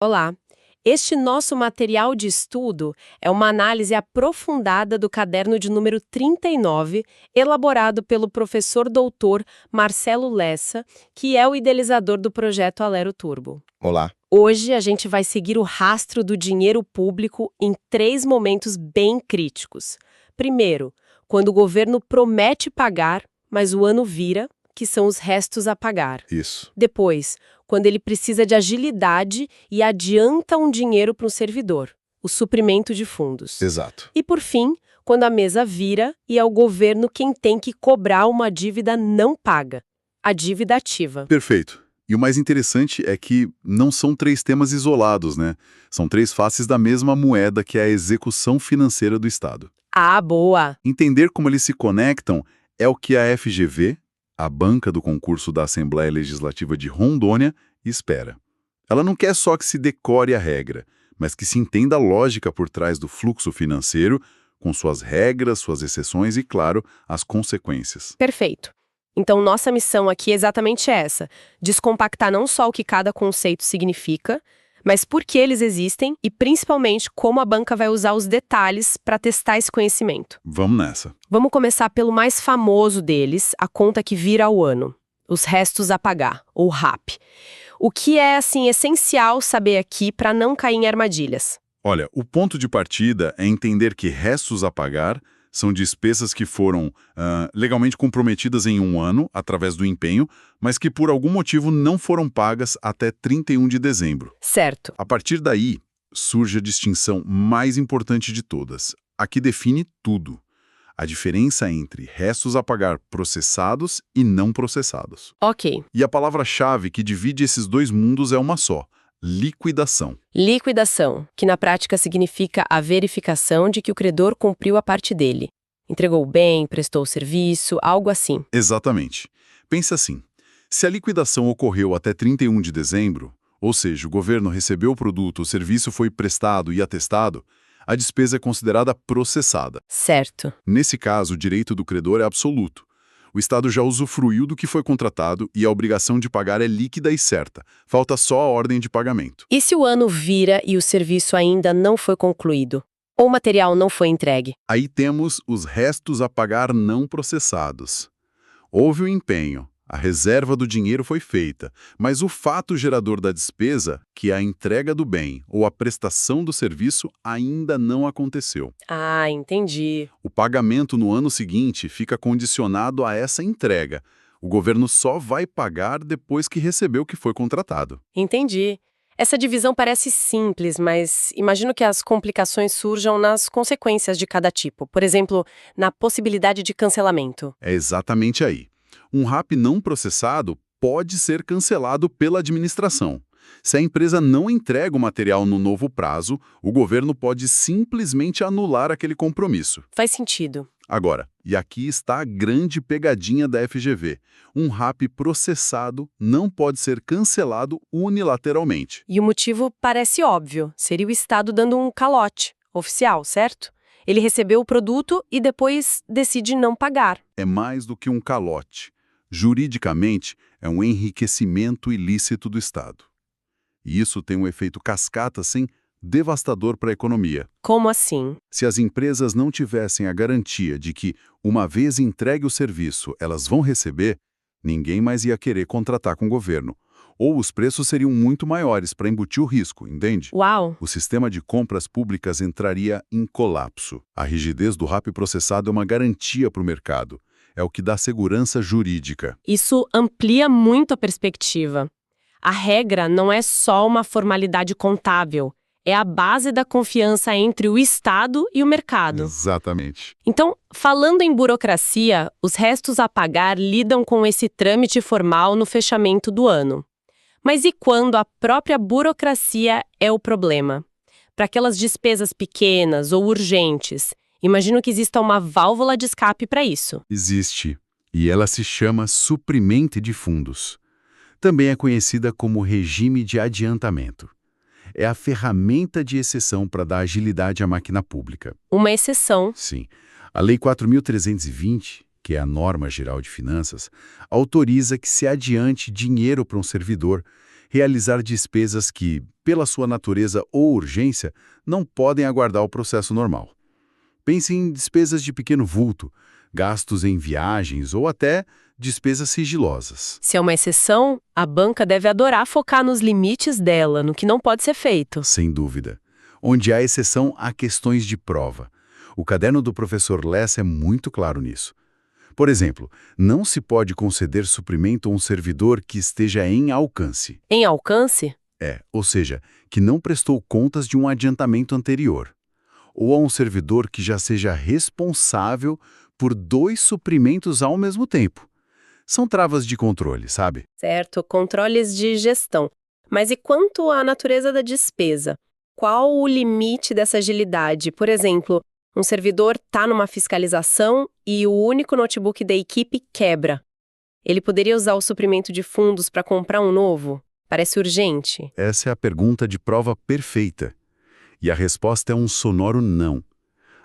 Olá! Este nosso material de estudo é uma análise aprofundada do caderno de número 39, elaborado pelo professor doutor Marcelo Lessa, que é o idealizador do projeto Alero Turbo. Olá. Hoje a gente vai seguir o rastro do dinheiro público em 3 momentos bem críticos. Primeiro, quando o governo promete pagar, mas o ano vira, que são os restos a pagar. Isso. Depois, quando ele precisa de agilidade e adianta um dinheiro para um servidor, o suprimento de fundos. Exato. E por fim, quando a mesa vira e é o governo quem tem que cobrar uma dívida não paga, a dívida ativa. Perfeito. E o mais interessante é que não são 3 temas isolados, né? São 3 faces da mesma moeda, que é a execução financeira do Estado. Ah, boa! Entender como eles se conectam é o que a FGV, a banca do concurso da Assembleia Legislativa de Rondônia, espera. Ela não quer só que se decore a regra, mas que se entenda a lógica por trás do fluxo financeiro, com suas regras, suas exceções e, claro, as consequências. Perfeito. Então, nossa missão aqui é exatamente essa: descompactar não só o que cada conceito significa, mas por que eles existem e, principalmente, como a banca vai usar os detalhes para testar esse conhecimento. Vamos nessa. Vamos começar pelo mais famoso deles, a conta que vira ao ano, os restos a pagar, ou RAP. O que é, assim, essencial saber aqui para não cair em armadilhas? Olha, o ponto de partida é entender que restos a pagar são despesas que foram legalmente comprometidas em um ano, através do empenho, mas que por algum motivo não foram pagas até 31 de dezembro. Certo. A partir daí, surge a distinção mais importante de todas, a que define tudo. A diferença entre restos a pagar processados e não processados. Ok. E a palavra-chave que divide esses dois mundos é uma só: liquidação. Liquidação, que na prática significa a verificação de que o credor cumpriu a parte dele. Entregou o bem, prestou o serviço, algo assim. Exatamente. Pense assim: se a liquidação ocorreu até 31 de dezembro, ou seja, o governo recebeu o produto, o serviço foi prestado e atestado, a despesa é considerada processada. Certo. Nesse caso, o direito do credor é absoluto. O Estado já usufruiu do que foi contratado e a obrigação de pagar é líquida e certa. Falta só a ordem de pagamento. E se o ano vira e o serviço ainda não foi concluído? Ou o material não foi entregue? Aí temos os restos a pagar não processados. Houve o empenho, a reserva do dinheiro foi feita, mas o fato gerador da despesa, que é a entrega do bem ou a prestação do serviço, ainda não aconteceu. Ah, entendi. O pagamento no ano seguinte fica condicionado a essa entrega. O governo só vai pagar depois que receber o que foi contratado. Entendi. Essa divisão parece simples, mas imagino que as complicações surjam nas consequências de cada tipo. Por exemplo, na possibilidade de cancelamento. É exatamente aí. Um RAP não processado pode ser cancelado pela administração. Se a empresa não entrega o material no novo prazo, o governo pode simplesmente anular aquele compromisso. Faz sentido. Agora, e aqui está a grande pegadinha da FGV, um RAP processado não pode ser cancelado unilateralmente. E o motivo parece óbvio. Seria o Estado dando um calote oficial, certo? Ele recebeu o produto e depois decide não pagar. É mais do que um calote. Juridicamente, é um enriquecimento ilícito do Estado. E isso tem um efeito cascata, assim, devastador para a economia. Como assim? Se as empresas não tivessem a garantia de que, uma vez entregue o serviço, elas vão receber, ninguém mais ia querer contratar com o governo. Ou os preços seriam muito maiores para embutir o risco, entende? Uau! O sistema de compras públicas entraria em colapso. A rigidez do RAP processado é uma garantia para o mercado. É o que dá segurança jurídica. Isso amplia muito a perspectiva. A regra não é só uma formalidade contábil. É a base da confiança entre o Estado e o mercado. Exatamente. Então, falando em burocracia, os restos a pagar lidam com esse trâmite formal no fechamento do ano. Mas e quando a própria burocracia é o problema? Para aquelas despesas pequenas ou urgentes, imagino que exista uma válvula de escape para isso. Existe. E ela se chama suprimento de fundos. Também é conhecida como regime de adiantamento. É a ferramenta de exceção para dar agilidade à máquina pública. Uma exceção. Sim. A Lei 4.320, que é a norma geral de finanças, autoriza que se adiante dinheiro para um servidor, realizar despesas que, pela sua natureza ou urgência, não podem aguardar o processo normal. Pense em despesas de pequeno vulto, gastos em viagens ou até despesas sigilosas. Se é uma exceção, a banca deve adorar focar nos limites dela, no que não pode ser feito. Sem dúvida. Onde há exceção, há questões de prova. O caderno do professor Lessa é muito claro nisso. Por exemplo, não se pode conceder suprimento a um servidor que esteja em alcance. Em alcance? Ou seja, que não prestou contas de um adiantamento anterior. Ou a um servidor que já seja responsável por 2 suprimentos ao mesmo tempo. São travas de controle, sabe? Certo, controles de gestão. Mas e quanto à natureza da despesa? Qual o limite dessa agilidade? Por exemplo, um servidor está numa fiscalização e o único notebook da equipe quebra. Ele poderia usar o suprimento de fundos para comprar um novo? Parece urgente. Essa é a pergunta de prova perfeita. E a resposta é um sonoro não.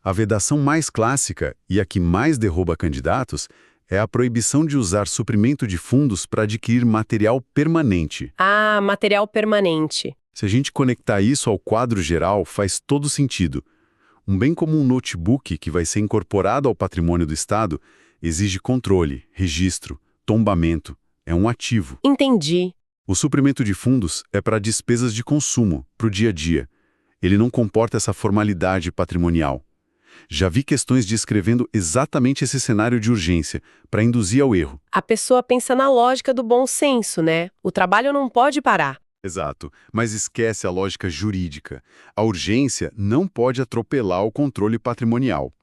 A vedação mais clássica, e a que mais derruba candidatos, é a proibição de usar suprimento de fundos para adquirir material permanente. Ah, material permanente. Se a gente conectar isso ao quadro geral, faz todo sentido. Um bem como um notebook que vai ser incorporado ao patrimônio do Estado exige controle, registro, tombamento. É um ativo. Entendi. O suprimento de fundos é para despesas de consumo, para o dia a dia. Ele não comporta essa formalidade patrimonial. Já vi questões descrevendo exatamente esse cenário de urgência, para induzir ao erro. A pessoa pensa na lógica do bom senso, né? O trabalho não pode parar. Exato, mas esquece a lógica jurídica. A urgência não pode atropelar o controle patrimonial.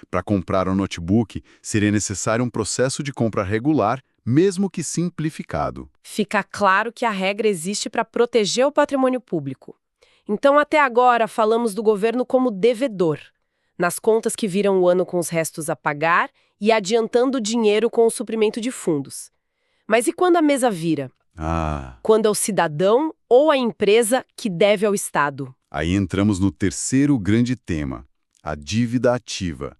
Para comprar um notebook, seria necessário um processo de compra regular, mesmo que simplificado. Fica claro que a regra existe para proteger o patrimônio público. Então, até agora, falamos do governo como devedor, nas contas que viram o ano com os restos a pagar e adiantando dinheiro com o suprimento de fundos. Mas e quando a mesa vira? Quando é o cidadão ou a empresa que deve ao Estado? Aí entramos no terceiro grande tema, a dívida ativa.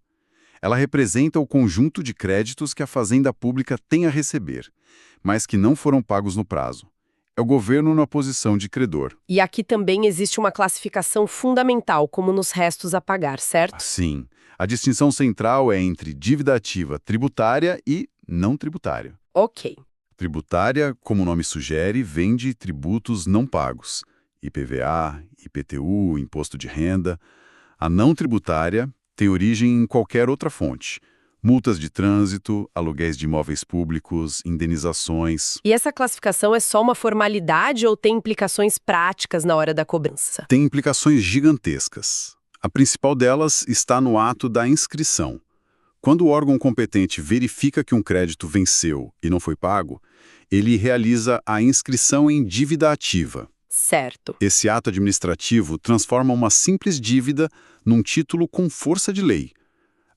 Ela representa o conjunto de créditos que a Fazenda Pública tem a receber, mas que não foram pagos no prazo. É o governo na posição de credor. E aqui também existe uma classificação fundamental, como nos restos a pagar, certo? Sim. A distinção central é entre dívida ativa tributária e não tributária. Ok. Tributária, como o nome sugere, vem de tributos não pagos. IPVA, IPTU, imposto de renda. A não tributária tem origem em qualquer outra fonte. Multas de trânsito, aluguéis de imóveis públicos, indenizações. E essa classificação é só uma formalidade ou tem implicações práticas na hora da cobrança? Tem implicações gigantescas. A principal delas está no ato da inscrição. Quando o órgão competente verifica que um crédito venceu e não foi pago, ele realiza a inscrição em dívida ativa. Certo. Esse ato administrativo transforma uma simples dívida num título com força de lei.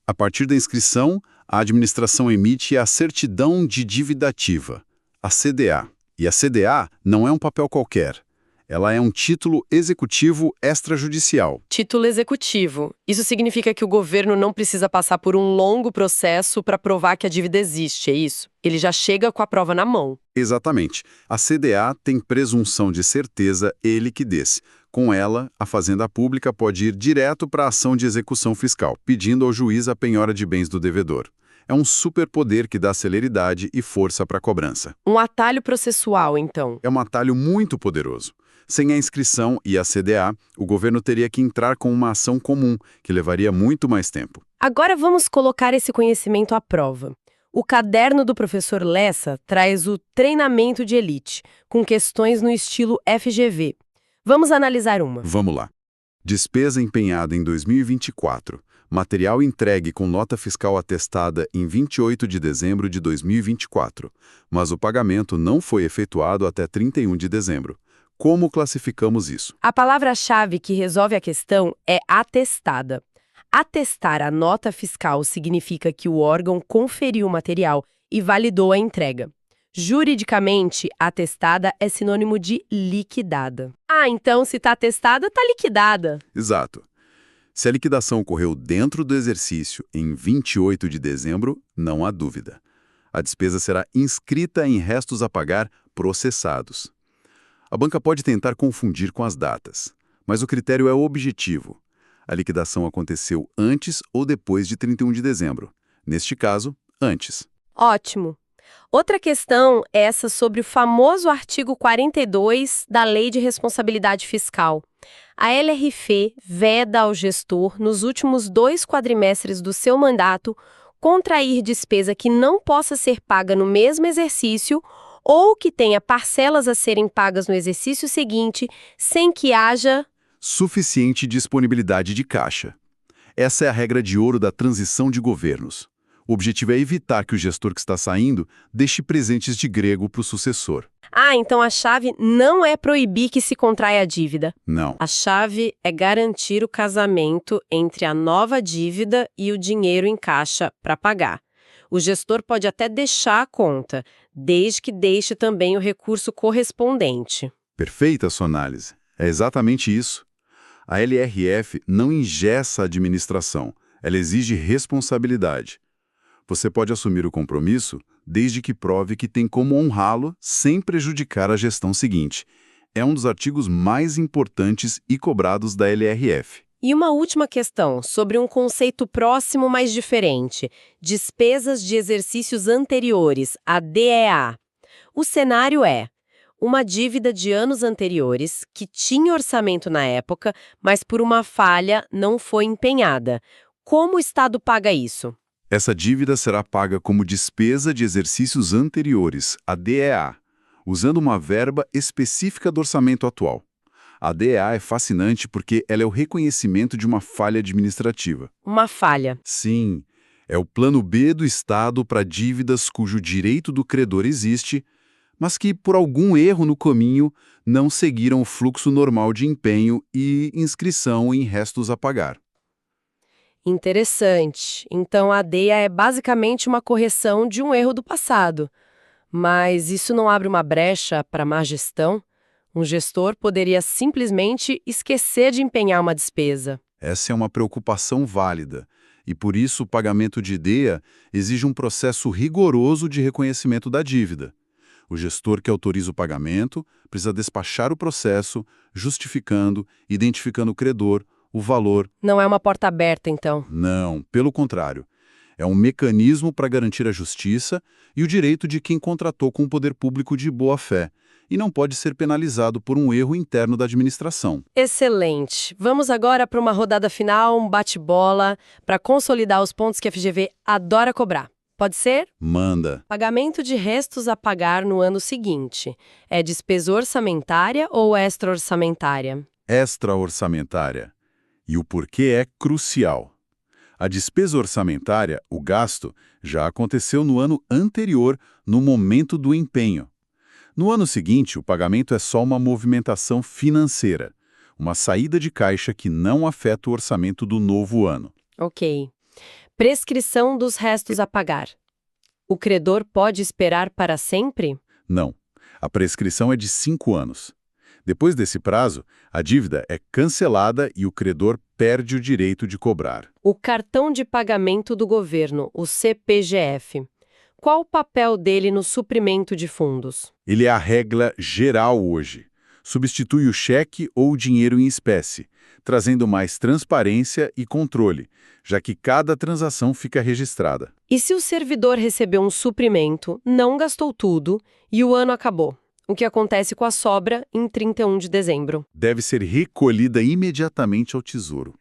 A partir da inscrição, a administração emite a Certidão de Dívida Ativa, a CDA. E a CDA não é um papel qualquer. Ela é um título executivo extrajudicial. Título executivo. Isso significa que o governo não precisa passar por um longo processo para provar que a dívida existe, é isso? Ele já chega com a prova na mão. Exatamente. A CDA tem presunção de certeza e liquidez. Com ela, a Fazenda Pública pode ir direto para a ação de execução fiscal, pedindo ao juiz a penhora de bens do devedor. É um superpoder que dá celeridade e força para a cobrança. Um atalho processual, então. É um atalho muito poderoso. Sem a inscrição e a CDA, o governo teria que entrar com uma ação comum, que levaria muito mais tempo. Agora vamos colocar esse conhecimento à prova. O caderno do professor Lessa traz o treinamento de elite, com questões no estilo FGV. Vamos analisar uma. Vamos lá. Despesa empenhada em 2024. Material entregue com nota fiscal atestada em 28 de dezembro de 2024. Mas o pagamento não foi efetuado até 31 de dezembro. Como classificamos isso? A palavra-chave que resolve a questão é atestada. Atestar a nota fiscal significa que o órgão conferiu o material e validou a entrega. Juridicamente, atestada é sinônimo de liquidada. Ah, então se está atestada, está liquidada. Exato. Se a liquidação ocorreu dentro do exercício em 28 de dezembro, não há dúvida. A despesa será inscrita em restos a pagar processados. A banca pode tentar confundir com as datas, mas o critério é objetivo. A liquidação aconteceu antes ou depois de 31 de dezembro. Neste caso, antes. Ótimo. Outra questão é essa sobre o famoso artigo 42 da Lei de Responsabilidade Fiscal. A LRF veda ao gestor, nos últimos 2 quadrimestres do seu mandato, contrair despesa que não possa ser paga no mesmo exercício ou que tenha parcelas a serem pagas no exercício seguinte, sem que haja Suficiente disponibilidade de caixa. Essa é a regra de ouro da transição de governos. O objetivo é evitar que o gestor que está saindo deixe presentes de grego para o sucessor. Ah, então a chave não é proibir que se contraia a dívida. Não. A chave é garantir o casamento entre a nova dívida e o dinheiro em caixa para pagar. O gestor pode até deixar a conta, desde que deixe também o recurso correspondente. Perfeita a sua análise. É exatamente isso. A LRF não engessa a administração, ela exige responsabilidade. Você pode assumir o compromisso desde que prove que tem como honrá-lo sem prejudicar a gestão seguinte. É um dos artigos mais importantes e cobrados da LRF. E uma última questão, sobre um conceito próximo, mas diferente: despesas de exercícios anteriores, a DEA. O cenário é uma dívida de anos anteriores que tinha orçamento na época, mas por uma falha não foi empenhada. Como o Estado paga isso? Essa dívida será paga como despesa de exercícios anteriores, a DEA, usando uma verba específica do orçamento atual. A DEA é fascinante porque ela é o reconhecimento de uma falha administrativa. Uma falha. Sim, é o plano B do Estado para dívidas cujo direito do credor existe, mas que, por algum erro no caminho, não seguiram o fluxo normal de empenho e inscrição em restos a pagar. Interessante. Então a DEA é basicamente uma correção de um erro do passado. Mas isso não abre uma brecha para má gestão? Um gestor poderia simplesmente esquecer de empenhar uma despesa. Essa é uma preocupação válida, e por isso o pagamento de DEA exige um processo rigoroso de reconhecimento da dívida. O gestor que autoriza o pagamento precisa despachar o processo, justificando, identificando o credor, o valor. Não é uma porta aberta, então? Não, pelo contrário. É um mecanismo para garantir a justiça e o direito de quem contratou com o poder público de boa-fé, e não pode ser penalizado por um erro interno da administração. Excelente. Vamos agora para uma rodada final, um bate-bola, para consolidar os pontos que a FGV adora cobrar. Pode ser? Manda. Pagamento de restos a pagar no ano seguinte. É despesa orçamentária ou extra-orçamentária? Extra-orçamentária. E o porquê é crucial. A despesa orçamentária, o gasto, já aconteceu no ano anterior, no momento do empenho. No ano seguinte, o pagamento é só uma movimentação financeira, uma saída de caixa que não afeta o orçamento do novo ano. Ok. Prescrição dos restos a pagar. O credor pode esperar para sempre? Não. A prescrição é de 5 anos. Depois desse prazo, a dívida é cancelada e o credor perde o direito de cobrar. O cartão de pagamento do governo, o CPGF. Qual o papel dele no suprimento de fundos? Ele é a regra geral hoje. Substitui o cheque ou o dinheiro em espécie, trazendo mais transparência e controle, já que cada transação fica registrada. E se o servidor recebeu um suprimento, não gastou tudo e o ano acabou? O que acontece com a sobra em 31 de dezembro? Deve ser recolhida imediatamente ao Tesouro.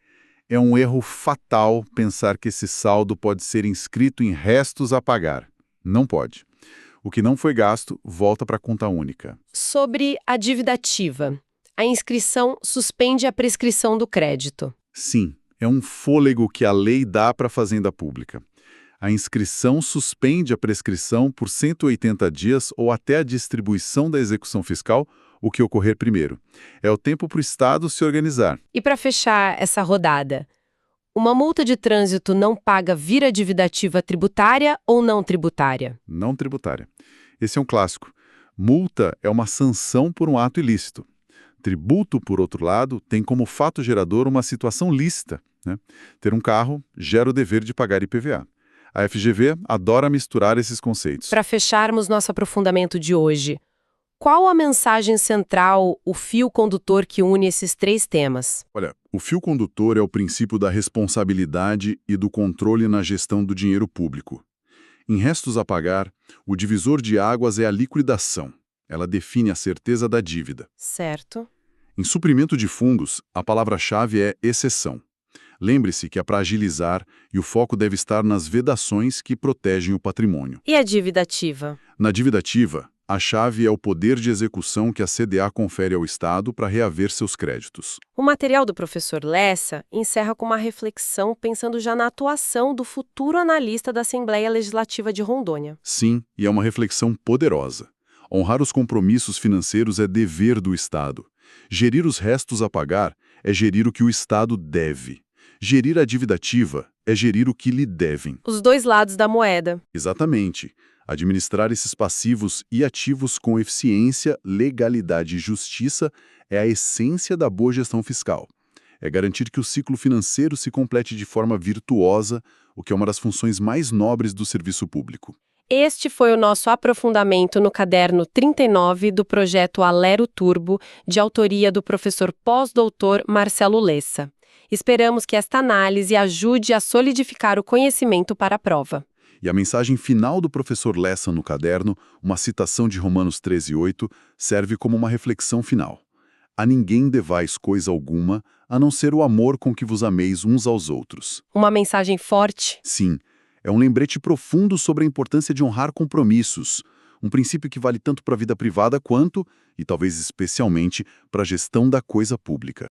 É um erro fatal pensar que esse saldo pode ser inscrito em restos a pagar. Não pode. O que não foi gasto volta para a conta única. Sobre a dívida ativa. A inscrição suspende a prescrição do crédito. Sim, é um fôlego que a lei dá para a Fazenda Pública. A inscrição suspende a prescrição por 180 dias ou até a distribuição da execução fiscal, o que ocorrer primeiro. É o tempo para o Estado se organizar. E para fechar essa rodada, uma multa de trânsito não paga vira dívida ativa tributária ou não tributária? Não tributária. Esse é um clássico. Multa é uma sanção por um ato ilícito. Tributo, por outro lado, tem como fato gerador uma situação lícita, né? Ter um carro gera o dever de pagar IPVA. A FGV adora misturar esses conceitos. Para fecharmos nosso aprofundamento de hoje, qual a mensagem central, o fio condutor que une esses três temas? Olha, o fio condutor é o princípio da responsabilidade e do controle na gestão do dinheiro público. Em restos a pagar, o divisor de águas é a liquidação. Ela define a certeza da dívida. Certo. Em suprimento de fundos, a palavra-chave é exceção. Lembre-se que é para agilizar e o foco deve estar nas vedações que protegem o patrimônio. E a dívida ativa? Na dívida ativa, a chave é o poder de execução que a CDA confere ao Estado para reaver seus créditos. O material do professor Lessa encerra com uma reflexão pensando já na atuação do futuro analista da Assembleia Legislativa de Rondônia. Sim, e é uma reflexão poderosa. Honrar os compromissos financeiros é dever do Estado. Gerir os restos a pagar é gerir o que o Estado deve. Gerir a dívida ativa é gerir o que lhe devem. Os dois lados da moeda. Exatamente. Administrar esses passivos e ativos com eficiência, legalidade e justiça é a essência da boa gestão fiscal. É garantir que o ciclo financeiro se complete de forma virtuosa, o que é uma das funções mais nobres do serviço público. Este foi o nosso aprofundamento no caderno 39 do projeto Alero Turbo, de autoria do professor pós-doutor Marcelo Lessa. Esperamos que esta análise ajude a solidificar o conhecimento para a prova. E a mensagem final do professor Lessa no caderno, uma citação de Romanos 13:8, serve como uma reflexão final. A ninguém devais coisa alguma, a não ser o amor com que vos ameis uns aos outros. Uma mensagem forte. Sim, é um lembrete profundo sobre a importância de honrar compromissos, um princípio que vale tanto para a vida privada quanto, e talvez especialmente, para a gestão da coisa pública.